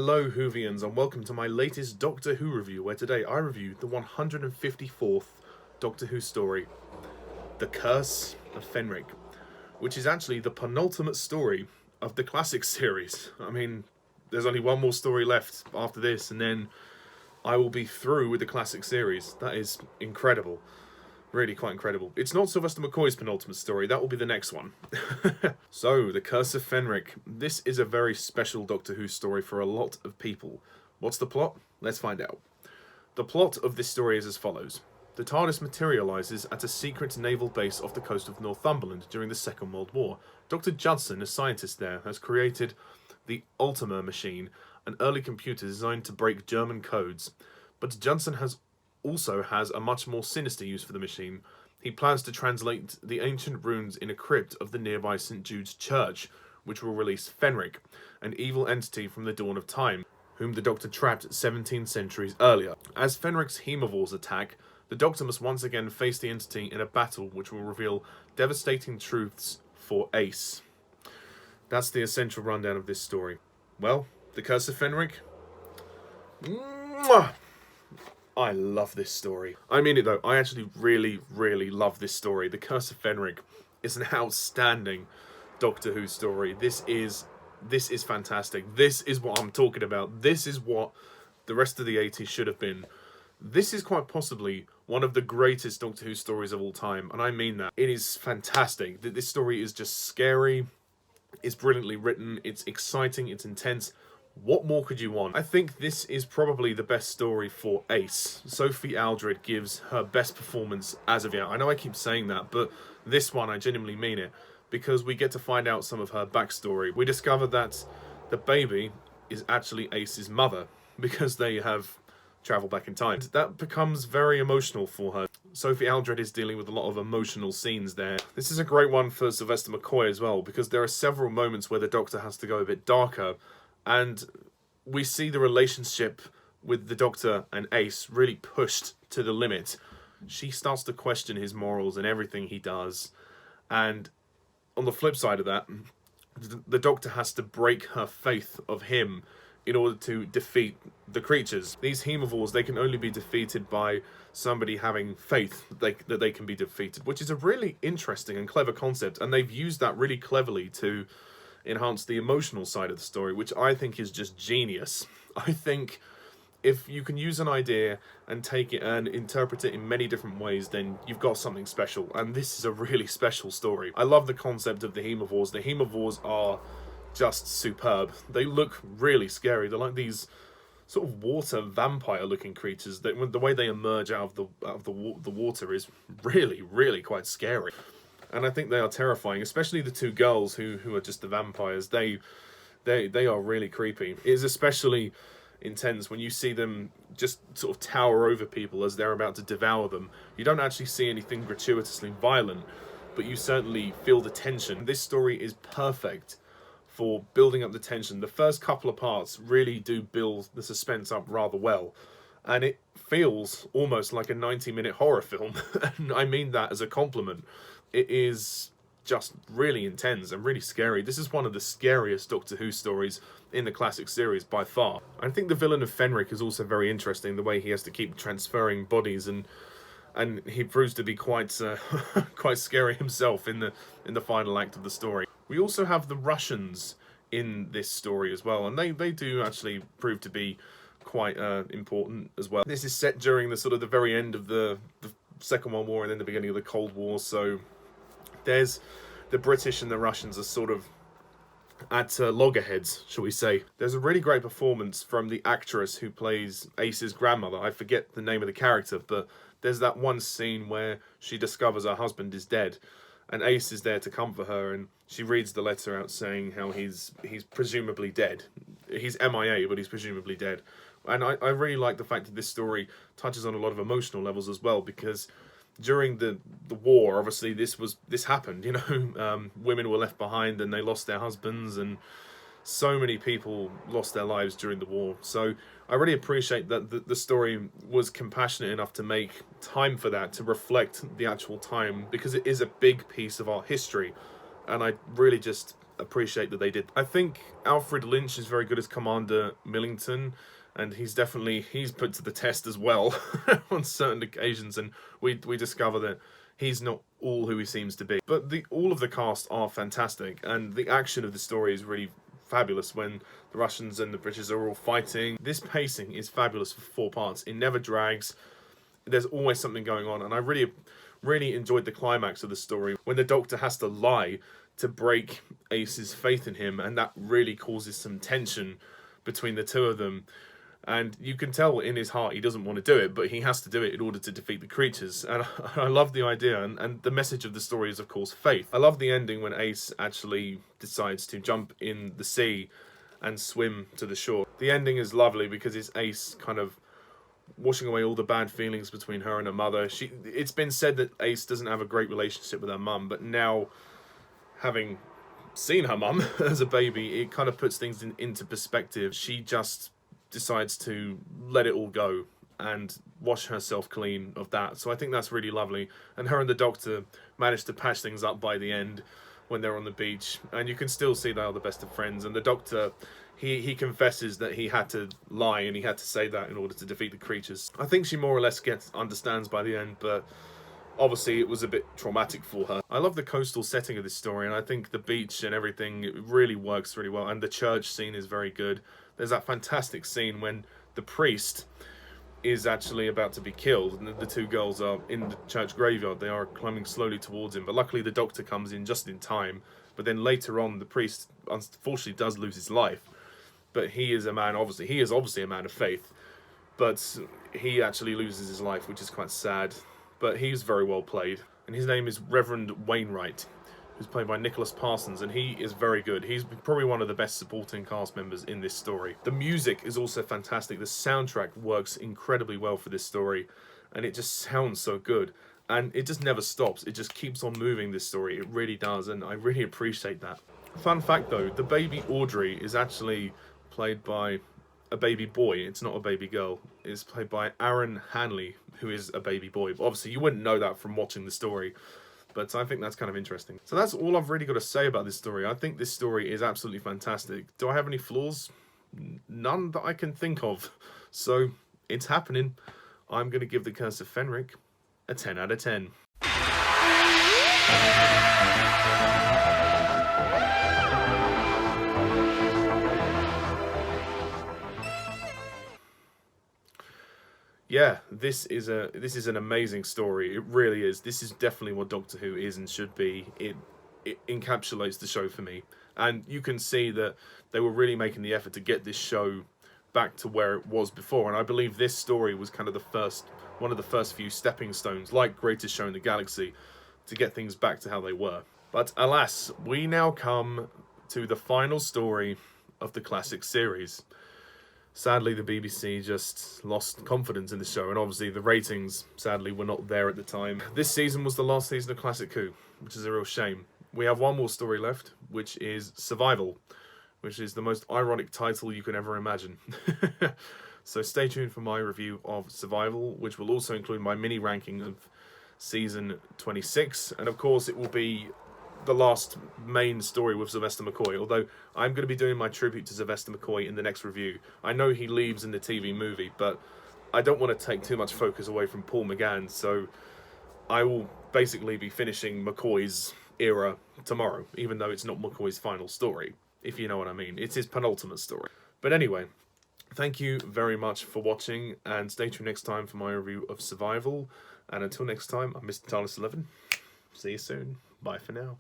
Hello Whovians and welcome to my latest Doctor Who review, where today I review the 154th Doctor Who story, The Curse of Fenric, which is actually the penultimate story of the classic series. I mean, there's only one more story left after this and then I will be through with the classic series. That is incredible. Really quite incredible. It's not Sylvester McCoy's penultimate story, that will be the next one. So, The Curse of Fenric. This is a very special Doctor Who story for a lot of people. What's the plot? Let's find out. The plot of this story is as follows. The TARDIS materialises at a secret naval base off the coast of Northumberland during the Second World War. Dr. Judson, a scientist there, has created the Ultima machine, an early computer designed to break German codes. But Judson also has a much more sinister use for the machine. He plans to translate the ancient runes in a crypt of the nearby St. Jude's Church, which will release Fenric, an evil entity from the dawn of time, whom the Doctor trapped 17 centuries earlier. As Fenric's Haemovores attack, the Doctor must once again face the entity in a battle which will reveal devastating truths for Ace. That's the essential rundown of this story. Well, The Curse of Fenric? Mwah! I love this story. I mean it though, I actually really love this story. The Curse of Fenric is an outstanding Doctor Who story. This is fantastic. This is what I'm talking about. This is what the rest of the 80s should have been. This is quite possibly one of the greatest Doctor Who stories of all time, and I mean that. It is fantastic. This story is just scary, it's brilliantly written, it's exciting, it's intense. What more could you want? I think this is probably the best story for Ace. Sophie Aldred gives her best performance as of yet. I know I keep saying that, but this one, I genuinely mean it, because we get to find out some of her backstory. We discover that the baby is actually Ace's mother, because they have travelled back in time. That becomes very emotional for her. Sophie Aldred is dealing with a lot of emotional scenes there. This is a great one for Sylvester McCoy as well, because there are several moments where the Doctor has to go a bit darker, and we see the relationship with the Doctor and Ace really pushed to the limit. She starts to question his morals and everything he does. And on the flip side of that, the Doctor has to break her faith of him in order to defeat the creatures. These Haemovores, they can only be defeated by somebody having faith that they can be defeated, which is a really interesting and clever concept. And they've used that really cleverly to enhance the emotional side of the story, which I think is just genius. I think if you can use an idea and take it and interpret it in many different ways, then you've got something special, and this is a really special story. I love the concept of the Haemovores. The Haemovores are just superb. They look really scary. They're like these sort of water vampire looking creatures. The way they emerge out of the water is really quite scary. And I think they are terrifying, especially the two girls who are just the vampires. They are really creepy. It is especially intense when you see them just sort of tower over people as they're about to devour them. You don't actually see anything gratuitously violent, but you certainly feel the tension. This story is perfect for building up the tension. The first couple of parts really do build the suspense up rather well. And it feels almost like a 90-minute horror film. And I mean that as a compliment. It is just really intense and really scary. This is one of the scariest Doctor Who stories in the classic series by far. I think the villain of Fenric is also very interesting, the way he has to keep transferring bodies, and he proves to be quite quite scary himself in the final act of the story. We also have the Russians in this story as well, and they do actually prove to be quite important as well. This is set during the sort of the very end of the Second World War and then the beginning of the Cold War, so there's the British and the Russians are sort of at loggerheads, shall we say. There's a really great performance from the actress who plays Ace's grandmother. I forget the name of the character, but there's that one scene where she discovers her husband is dead, and Ace is there to comfort her, and she reads the letter out saying how he's presumably dead. He's MIA, but he's presumably dead. And I really like the fact that this story touches on a lot of emotional levels as well, because during the war, obviously this happened, you know. Women were left behind and they lost their husbands, and so many people lost their lives during the war. So I really appreciate that the story was compassionate enough to make time for that, to reflect the actual time, because it is a big piece of our history. And I really just appreciate that they did. I think Alfred Lynch is very good as Commander Millington, and he's put to the test as well on certain occasions, and we discover that he's not all who he seems to be. But all of the cast are fantastic, and the action of the story is really fabulous when the Russians and the British are all fighting. This pacing is fabulous for 4 parts. It never drags. There's always something going on, and I really enjoyed the climax of the story when the Doctor has to lie to break Ace's faith in him, and that really causes some tension between the two of them. And you can tell in his heart he doesn't want to do it, but he has to do it in order to defeat the creatures. And I love the idea, and the message of the story is, of course, faith. I love the ending when Ace actually decides to jump in the sea and swim to the shore. The ending is lovely because it's Ace kind of washing away all the bad feelings between her and her mother. It's been said that Ace doesn't have a great relationship with her mum, but now, having seen her mum as a baby, it kind of puts things into perspective. She just decides to let it all go and wash herself clean of that. So I think that's really lovely. And her and the Doctor managed to patch things up by the end when they're on the beach. And you can still see they are the best of friends. And the Doctor, he confesses that he had to lie and he had to say that in order to defeat the creatures. I think she more or less understands by the end, but obviously it was a bit traumatic for her. I love the coastal setting of this story, and I think the beach and everything, it really works really well. And the church scene is very good. There's that fantastic scene when the priest is actually about to be killed, and the two girls are in the church graveyard. They are climbing slowly towards him, but luckily the Doctor comes in just in time. But then later on, the priest unfortunately does lose his life. But he is obviously a man of faith, but he actually loses his life, which is quite sad. But he's very well played, and his name is Reverend Wainwright, who's played by Nicholas Parsons, and he is very good. He's probably one of the best supporting cast members in this story. The music is also fantastic. The soundtrack works incredibly well for this story, and it just sounds so good. And it just never stops. It just keeps on moving, this story. It really does, and I really appreciate that. Fun fact though, the baby Audrey is actually played by a baby boy. It's not a baby girl. It's played by Aaron Hanley, who is a baby boy. But obviously you wouldn't know that from watching the story. But I think that's kind of interesting. So that's all I've really got to say about this story. I think this story is absolutely fantastic. Do I have any flaws? None that I can think of. So it's happening. I'm going to give The Curse of Fenric a 10 out of 10. Yeah, this is an amazing story. It really is. This is definitely what Doctor Who is and should be. It encapsulates the show for me. And you can see that they were really making the effort to get this show back to where it was before. And I believe this story was kind of one of the first few stepping stones, like Greatest Show in the Galaxy, to get things back to how they were. But alas, we now come to the final story of the classic series. Sadly, the BBC just lost confidence in the show, and obviously the ratings, sadly, were not there at the time. This season was the last season of Classic Who, which is a real shame. We have one more story left, which is Survival, which is the most ironic title you can ever imagine. So stay tuned for my review of Survival, which will also include my mini ranking of season 26, and of course it will be the last main story with Sylvester McCoy, although I'm going to be doing my tribute to Sylvester McCoy in the next review. I know he leaves in the TV movie, but I don't want to take too much focus away from Paul McGann, so I will basically be finishing McCoy's era tomorrow, even though it's not McCoy's final story, if you know what I mean. It's his penultimate story. But anyway, thank you very much for watching, and stay tuned next time for my review of Survival. And until next time, I'm Mr. Tarlis11. See you soon. Bye for now.